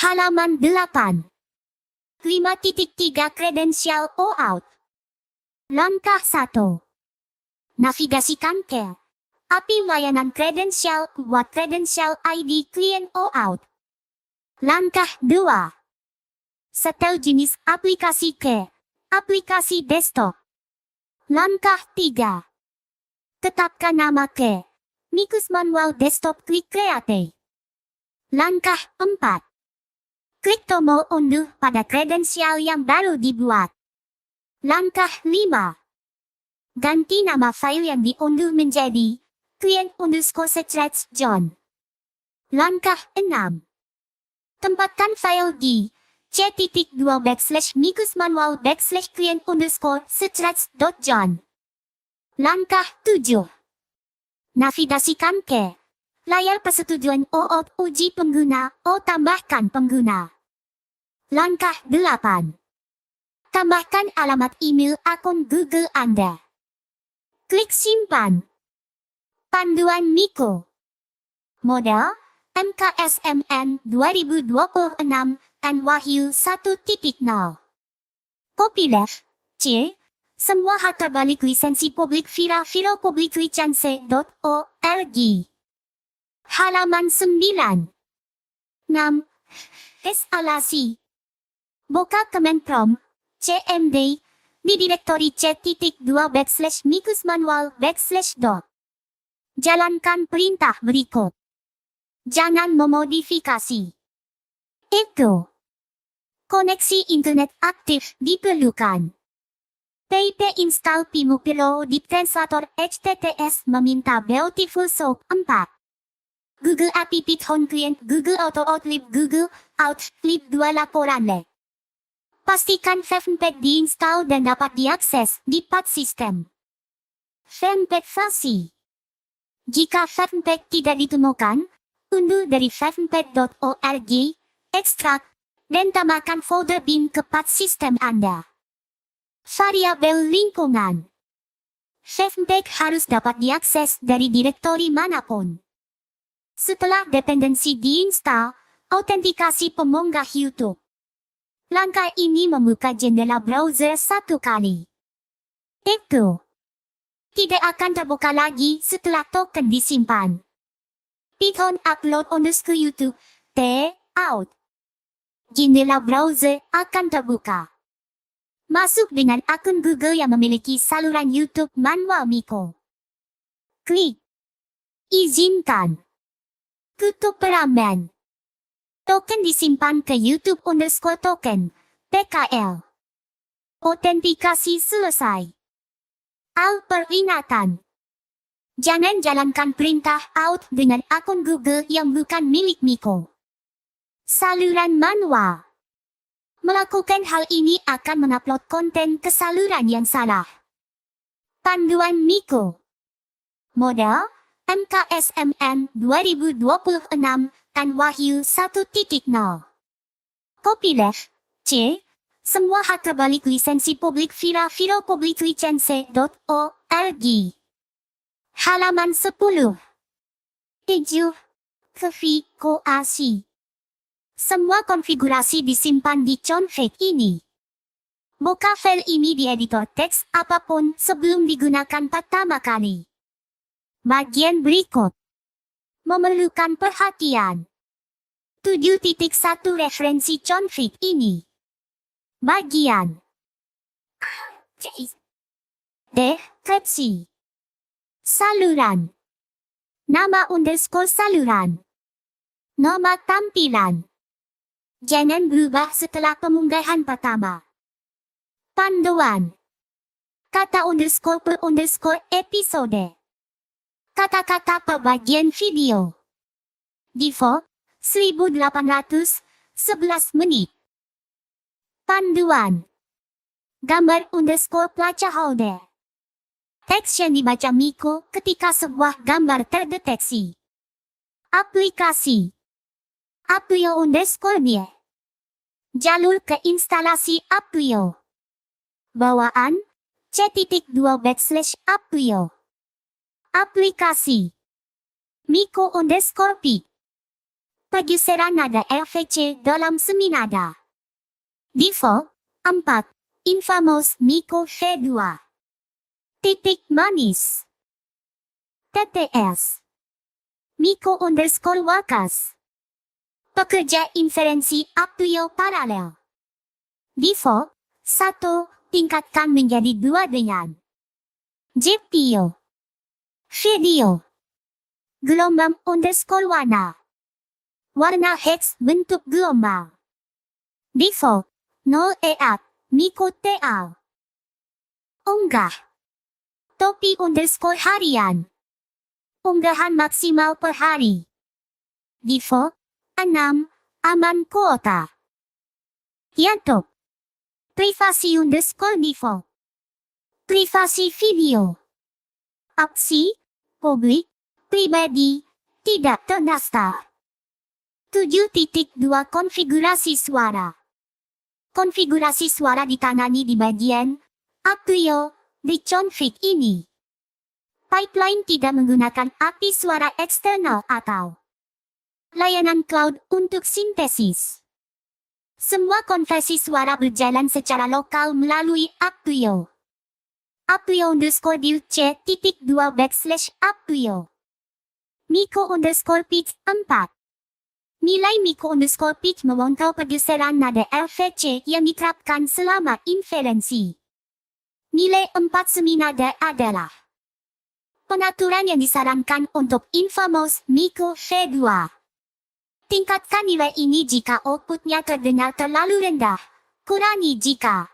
Halaman 8. 5.3 Kredensial OAuth. Langkah 1. Navigasikan ke API layanan kredensial buat kredensial ID klien OAuth. Langkah 2. Setel jenis aplikasi ke aplikasi desktop. Langkah 3. Tetapkan nama ke Mikus Manual Desktop, klik Create. Langkah 4. Klik tombol unduh pada kredensial yang baru dibuat. Langkah 5. Ganti nama file yang diunduh menjadi client_secrets_john. Langkah 6. Tempatkan file di c.2/mikusmanual/client_secrets.john. Langkah 7. Navigasikan ke layar persetujuan OAuth uji pengguna tambahkan pengguna. Langkah 8. Tambahkan alamat email akun Google Anda. Klik simpan. Panduan Miko. Model MKSMN 2026 dan Wahyu 1.0. Copyleft C. Semua hak terbalik lisensi publik Vira Public License.org. Halaman 9. 6. Instalasi. Buka command prompt cmd di direktori c.2/mikusmanual/doc. Jalankan perintah berikut. Jangan memodifikasi. Itu. Koneksi internet aktif diperlukan. PIP install Pimu Pro di translator HTTPS meminta Beautiful Soup 4. Google API Python Client Google Auto Outlib Google Outlib 2 laporan lek. Pastikan FFmpeg diinstal dan dapat diakses di path system. FFmpeg versi. Jika FFmpeg tidak ditemukan, unduh dari ffmpeg.org, ekstrak, dan tambahkan folder bin ke path system Anda. Variabel lingkungan. FFmpeg harus dapat diakses dari direktori manapun. Setelah dependensi diinstal, autentikasi pemunggah YouTube. Langkah ini membuka jendela browser 1 kali. Itu tidak akan terbuka lagi setelah token disimpan. Python upload_YouTube out. Jendela browser akan terbuka. Masuk dengan akun Google yang memiliki saluran YouTube manual Miko. Klik izinkan. Tutup peramban. Token disimpan ke YouTube_token, PKL. Autentikasi selesai. Peringatan. Jangan jalankan perintah out dengan akun Google yang bukan milik Miko. Saluran manual. Melakukan hal ini akan mengupload konten ke saluran yang salah. Panduan Miko. Model MKSMN 2026 dan Wahyu 1.0. Copyleft C. Semua hak terbalik lisensi publik Vira Public License.org. Halaman 10. 7. Konfigurasi. Semua konfigurasi disimpan di config ini. Buka file ini di editor teks apapun sebelum digunakan pertama kali. Bagian berikut memerlukan perhatian. 7.1 referensi config ini. Bagian deskripsi. Saluran. Nama_saluran. Nama tampilan. Jangan berubah setelah pemunggahan pertama. Panduan. Kata _per_episode. Kata-kata per bagian video. Default 1811 menit. Panduan. Gambar _placeholder. Teks yang dibaca Miko ketika sebuah gambar terdeteksi. Aplikasi. Apio_me. Jalur ke instalasi Apio. Bawaan c.2/Apio. Aplikasi. Miko_pi. Pergeseran nada LVC dalam seminada. Default 4. Infamous Miko V2. Titik manis. TTS. Miko_Wakas. Pekerja inferensi Aptuyo paralel. Default 1. Tingkatkan menjadi 2 dengan GPU. Video. Gelombang_warna. Warna hex bentuk gelombang. Default 0 EAT. Miko TA. Unggah. Topi_harian. Unggahan maksimal per hari. Default 6. Aman kuota. YouTube. Privasi_default. Privasi video. Opsi publik, pribadi, tidak terdaftar. 7.2 Konfigurasi suara. Konfigurasi suara ditangani di bagian Aptuyo di config ini. Pipeline tidak menggunakan API suara eksternal atau layanan cloud untuk sintesis. Semua konversi suara berjalan secara lokal melalui Aptuyo. Aptuyo_C.2/Aptuyo. Miko_pitch 4. Nilai Miko_pitch memantau pergeseran nada LVC yang diterapkan selama inferensi. Nilai 4 seminada adalah pengaturan yang disarankan untuk Infamous Miko V2. Tingkatkan nilai ini jika outputnya terdengar terlalu rendah. Kurangi jika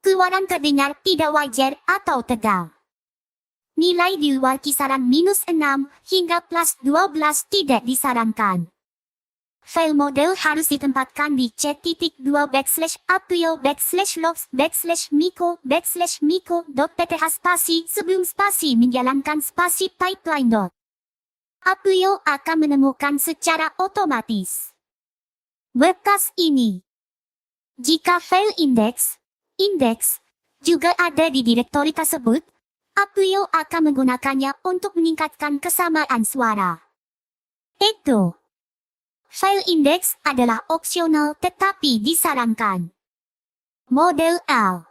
keluaran terdengar tidak wajar atau tegang. Nilai di luar kisaran -6 hingga +12 tidak disarankan. File model harus ditempatkan di C.2/aptuyo/logs/miko/miko.pth spasi sebelum spasi menjalankan spasi pipeline. Aptuyo akan menemukan secara otomatis berkas ini. Jika file index juga ada di direktori tersebut, Aptuyo akan menggunakannya untuk meningkatkan kesamaan suara. File index adalah opsional tetapi disarankan. Model L.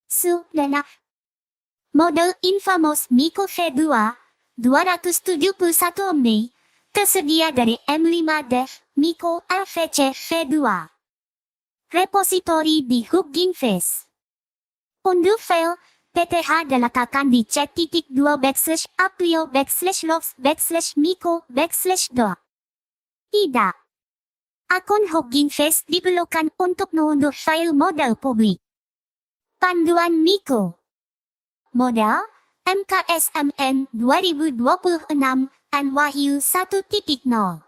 Sudah. Model Infamous Miko V2 271 MB tersedia dari M5 Miko LVC V2. Repositori di Hugging Face. Unduh file PTH diletakkan di C.2/aptuyo/logs/miko/do. Tidak. Akun Hugging Face diperlukan untuk mengunduh file model publik. Panduan Miko. Model MKSMN 2026 Wahyu 1.0.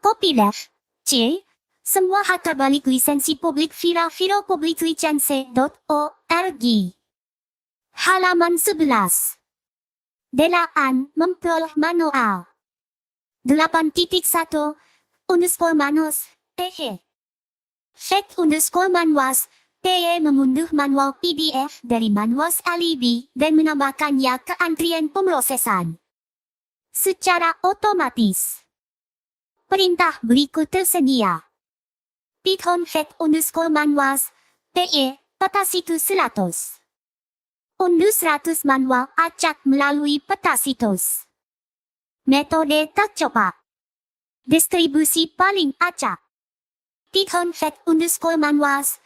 Copyleft C. Semua hak terbalik lisensi publik Vira Public License.org. Halaman 11. Delaan memperoleh manual. 8.1 _manus Fact_manuals mengunduh manual PDF dari Manuals Alibi dan menambahkannya ke antrian pemrosesan secara otomatis. Perintah berikut tersedia. Python fact_manuals peta situs 100. Unduh 100 manual acak melalui peta situs. Metode tercepat. Distribusi paling acak. Python fact_manuals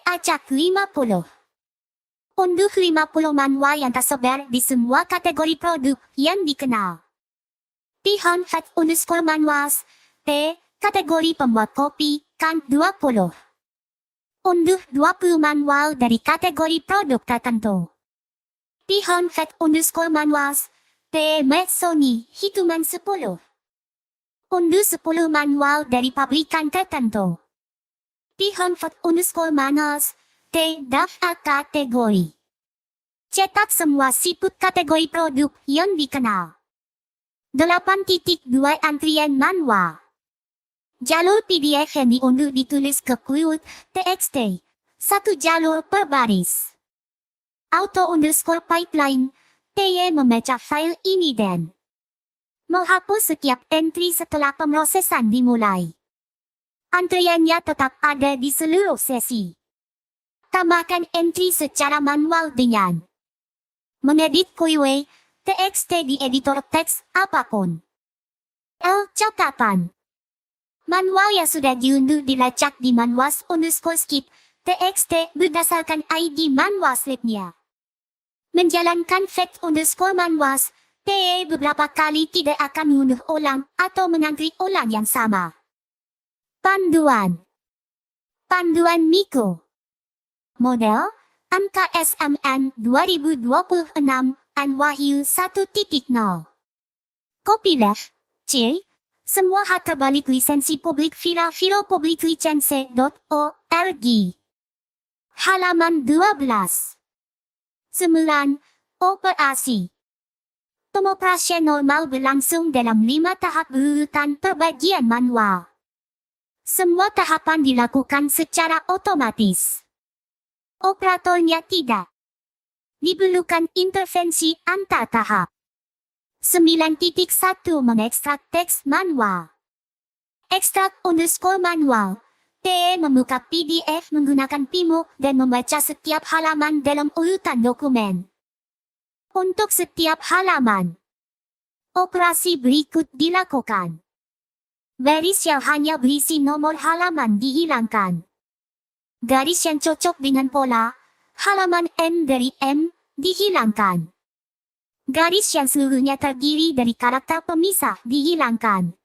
acak 50. Unduh 50 manual yang tersebar di semua kategori produk yang dikenal. Python fact_manuals kategori pembuat kopi kan 20. Unduh 20 manual dari kategori produk tertentu. Python fact_manuals Sony hitungan 10. Unduh 10 manual dari pabrikan tertentu. Python fact_manuals daftar kategori. Cetak semua siput kategori produk yang dikenal. 8.2 Antrian manual. Jalur PDF yang diunduh ditulis ke quote.txt. 1 jalur per baris. Auto_pipeline membaca file ini dan Menghapus setiap entry setelah pemrosesan dimulai. Antriannya tetap ada di seluruh sesi. Tambahkan entry secara manual dengan mengedit QW, TXT di editor teks apapun. Catatan. Manual yang sudah diunduh dilacak di manwas_skip TXT berdasarkan ID manual slipnya. Menjalankan fact_manwas TE beberapa kali tidak akan mengunduh ulang atau mengantri ulang yang sama. Panduan. Panduan Miko. Model MKSMN 2026 Anwahyu 1.0. Copyleft C. Semua hak terbalik lisensi publik Vira publiclicense.org. Halaman 12. 9. Operasi. Pengoperasian normal berlangsung dalam 5 tahap berurutan perbagian manual. Semua tahapan dilakukan secara otomatis. Operatornya tidak diperlukan intervensi antar tahap. 9.1 Mengekstrak teks manual. Ekstrak_manual. TE membuka PDF menggunakan PIMO dan membaca setiap halaman dalam urutan dokumen. Untuk setiap halaman, operasi berikut dilakukan. Baris yang hanya berisi nomor halaman dihilangkan. Garis yang cocok dengan pola halaman M dari M dihilangkan. Garis yang seluruhnya terdiri dari karakter pemisah dihilangkan.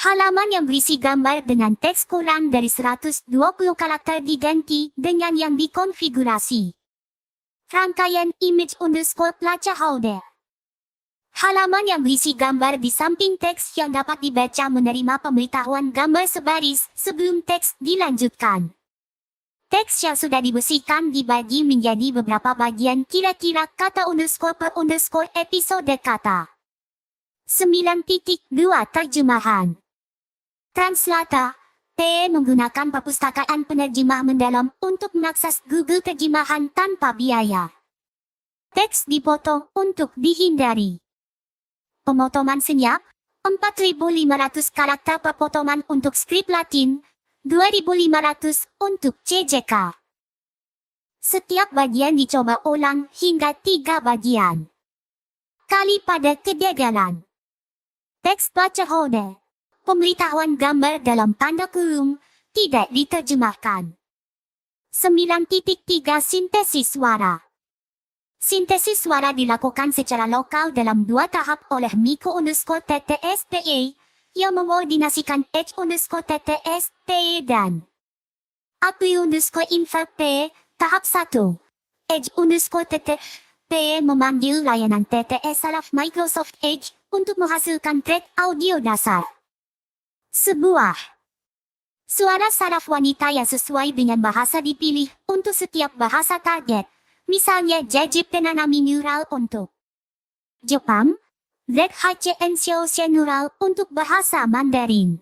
Halaman yang berisi gambar dengan teks kurang dari 120 karakter diganti dengan yang dikonfigurasi. Rangkaian image_placeholder. Halaman yang berisi gambar di samping teks yang dapat dibaca menerima pemberitahuan gambar sebaris sebelum teks dilanjutkan. Teks yang sudah dibersihkan dibagi menjadi beberapa bagian kira-kira kata_per_ episode kata. 9.2 Terjemahan. Translator. TE menggunakan perpustakaan penerjemah mendalam untuk mengakses Google Terjemahan tanpa biaya. Teks dipotong untuk dihindari pemotongan senyap, 4.500 karakter per potongan untuk skrip Latin, 2.500 untuk CJK. Setiap bagian dicoba ulang hingga 3 bagian kali pada kegagalan. Teks placeholder. Pemberitahuan gambar dalam tanda kurung tidak diterjemahkan. 9.3 Sintesis suara. Sintesis suara dilakukan secara lokal dalam 2 tahap oleh Miko_TTSPE yang mengordinasikan Edge_TTSPE dan Aku_InvertPE tahap 1. Edge_TTSPE memanggil layanan TTS Salaf Microsoft Edge untuk menghasilkan track audio dasar. Sebuah suara saraf wanita yang sesuai dengan bahasa dipilih untuk setiap bahasa target. Misalnya JJ Penanami Neural untuk Jepang, ZHCN Neural untuk bahasa Mandarin.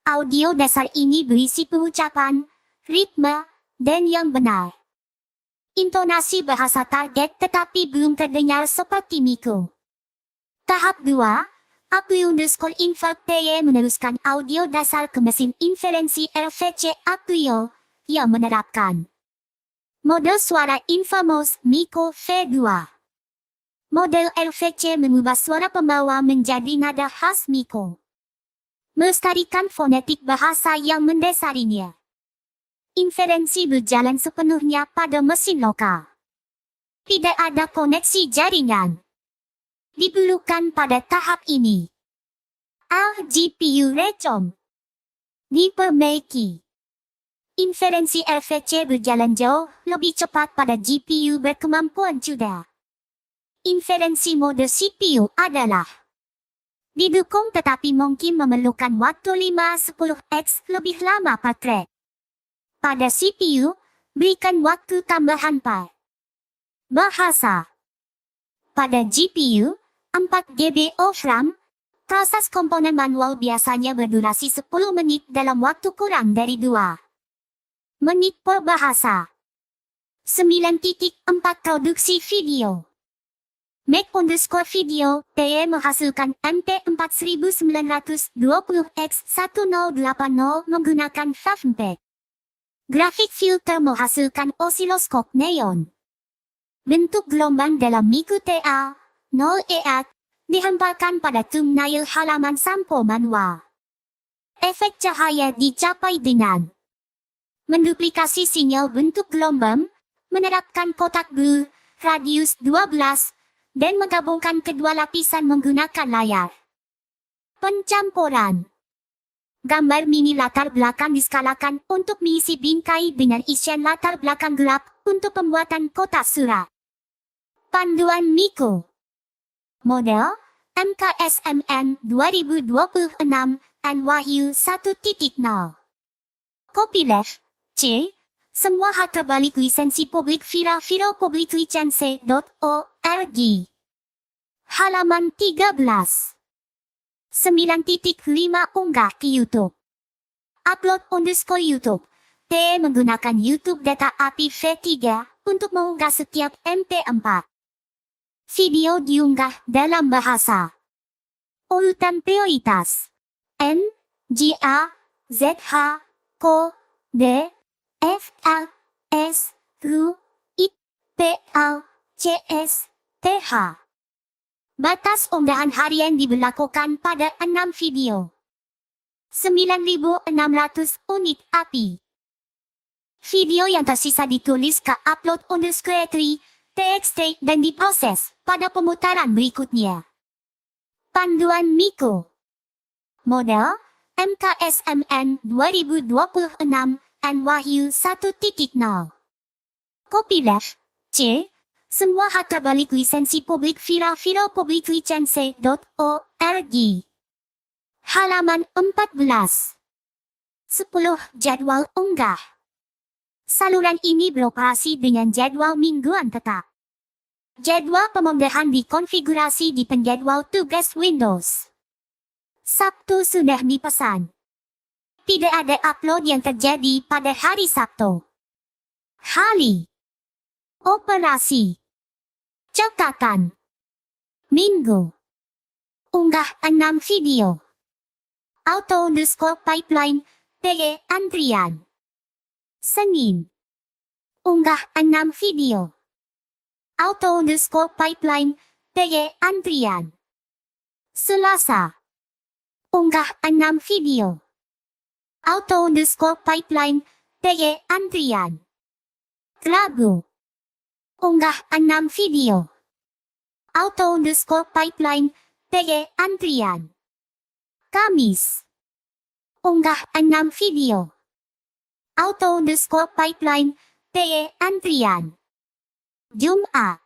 Audio dasar ini berisi pengucapan, ritme, dan yang benar. Intonasi bahasa target tetapi belum terdengar seperti Miko. Tahap 2. Aku_InvertPE meneruskan audio dasar ke mesin inferensi RVC Akuyo yang menerapkan model suara infamous Miko V2. Model RVC mengubah suara pembawa menjadi nada khas Miko, melestarikan fonetik bahasa yang mendasarinya. Inferensi berjalan sepenuhnya pada mesin lokal. Tidak ada koneksi jaringan diperlukan pada tahap ini. GPU Recom diperbaiki. Inferensi RVC berjalan jauh lebih cepat pada GPU berkemampuan CUDA. Inferensi mode CPU adalah didukung tetapi mungkin memerlukan waktu 5-10x lebih lama per thread. Pada CPU, berikan waktu tambahan per bahasa. Pada GPU, 4 GB of RAM, proses komponen manual biasanya berdurasi 10 menit dalam waktu kurang dari 2 menit per bahasa. 9.4 Produksi video. Make_video, TE menghasilkan MT4920X1080 menggunakan FFmpeg. Grafik filter menghasilkan osiloskop neon. Bentuk gelombang dalam Miku TA, 0 dihemparkan pada thumbnail halaman sampo manual. Efek cahaya dicapai dengan menduplikasi sinyal bentuk gelombang, menerapkan kotak blur, radius 12, dan menggabungkan kedua lapisan menggunakan layar. Pencampuran. Gambar mini latar belakang diskalakan untuk mengisi bingkai dengan isian latar belakang gelap untuk pembuatan kotak surat. Panduan Miku. Model MKSMN 2026 Wahyu 1.0. Copyleft C. Semua hak terbalik lisensi publik Vira Public License.org. Halaman 13. 9.5 unggah ke YouTube. Upload_YouTube. TE menggunakan YouTube Data API V3 untuk mengunggah setiap MP4. Video diunggah dalam bahasa urutan prioritas N, G, A, Z, H, K, D, F, L, S, R, I, P, L, C, S, T, H. Batas unggahan harian diberlakukan pada 6 video. 9.600 unit API. Video yang tersisa ditulis ke upload_3 TXT dan diproses pada pemutaran berikutnya. Panduan Miku. Model MKSMN 2026 Wahyu 1.0. Copyleft C. Semua hak terbalik lisensi publik Vira Public License.org. Halaman 14. 10 jadwal unggah. Saluran ini beroperasi dengan jadwal mingguan tetap. Jadwal pemunggahan dikonfigurasi di penjadwal tugas Windows. Sabtu sudah dipesan. Tidak ada upload yang terjadi pada hari Sabtu. Hari operasi. Catatan Minggu. Unggah 6 video. Auto_pipeline TE antrian. Senin. Unggah 6 video. Auto_pipeline TE antrian. Selasa. Unggah 6 video. Auto_pipeline TE antrian. Rabu. Unggah 6 video. Auto_pipeline TE antrian. Kamis. Unggah 6 video. Auto_pipeline TE antrian. Jumat.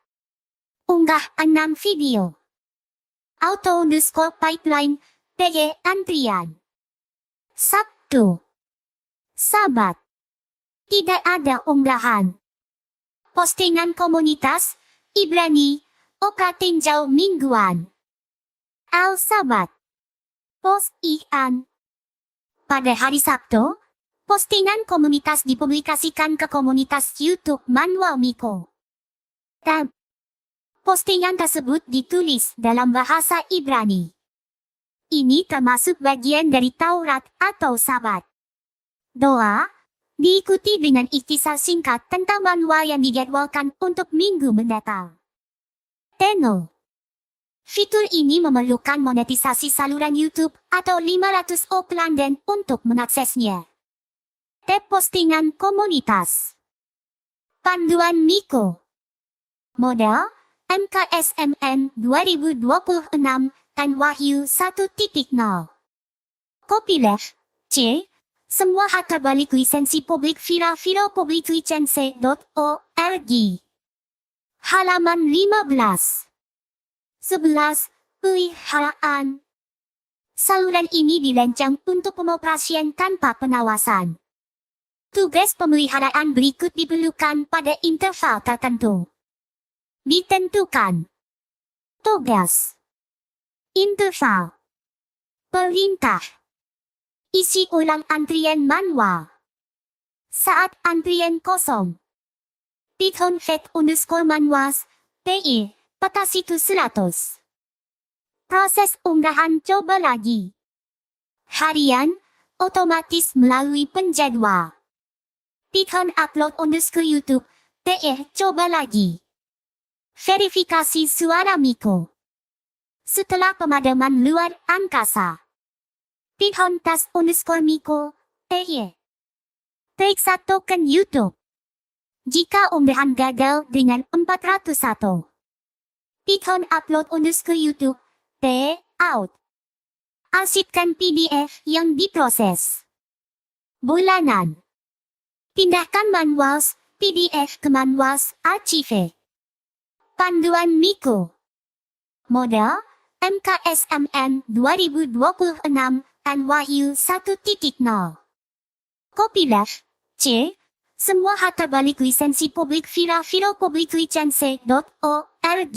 Unggah 6 video. Auto_pipeline TE antrian. Sabtu. Sabat. Tidak ada unggahan. Postingan komunitas Ibrani Oka tinjau mingguan. Al-Sabat. Post Ian. Pada hari Sabtu, postingan komunitas dipublikasikan ke komunitas YouTube Manual Miku. Tab. Postingan tersebut ditulis dalam bahasa Ibrani. Ini termasuk bagian dari Taurat atau Sabat. Doa diikuti dengan ikhtisar singkat tentang manual yang dijadwalkan untuk minggu mendatang. Tenno. Fitur ini memerlukan monetisasi saluran YouTube atau 500 pelanggan untuk mengaksesnya. Tab postingan komunitas. Panduan Miku. Model MKSMN 2026 Wahyu 1.0. Copyleft C. Semua hak terbalik lisensi publik Vira Public License.org. Halaman 15. 11. Peliharaan. Saluran ini dirancang untuk pengoperasian tanpa pengawasan. Tugas pemeliharaan berikut diperlukan pada interval tertentu. Ditentukan. Tugas. Interval. Perintah. Isi ulang antrian manual. Saat antrian kosong. Python fetch_manuals, PE, peta situ 100. Proses unggahan coba lagi. Harian, otomatis melalui penjadwal. Tekan upload underscore YouTube, coba lagi. Verifikasi suara Miko. Setelah pemadaman luar angkasa. Tekan tas underscore Miko, Periksa token YouTube. Jika unggahan gagal dengan 401. Tekan upload underscore YouTube, out. Arsipkan PDF yang diproses. Bulanan. Pindahkan manuals, PDF ke manuals, archive. Panduan Miko. Model, MKSMN 2026, Wahyu 1.0. Copyleft, C. Semua harta balik lisensi publik Vira Public License.org.